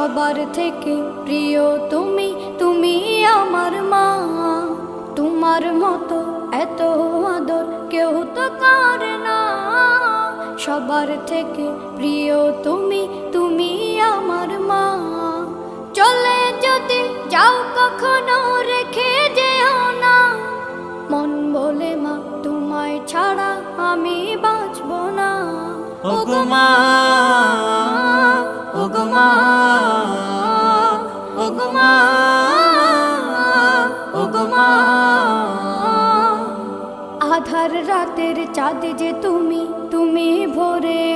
সবার থেকে প্রিয় তুমি, তুমি আমার মা। তোমার মতো এত আদর কেউ তো করে না। সবার থেকে প্রিয় তুমি, তুমি আমার মা। চলে যদি যাও কখনো রেখে যেও না, মন বলে মা তোমায় ছাড়া আমি বাঁচব না। ওগো মা, ওগো মা, ওগো মা, ওগো মা। আধার রাতের চাঁদ যে তুমি,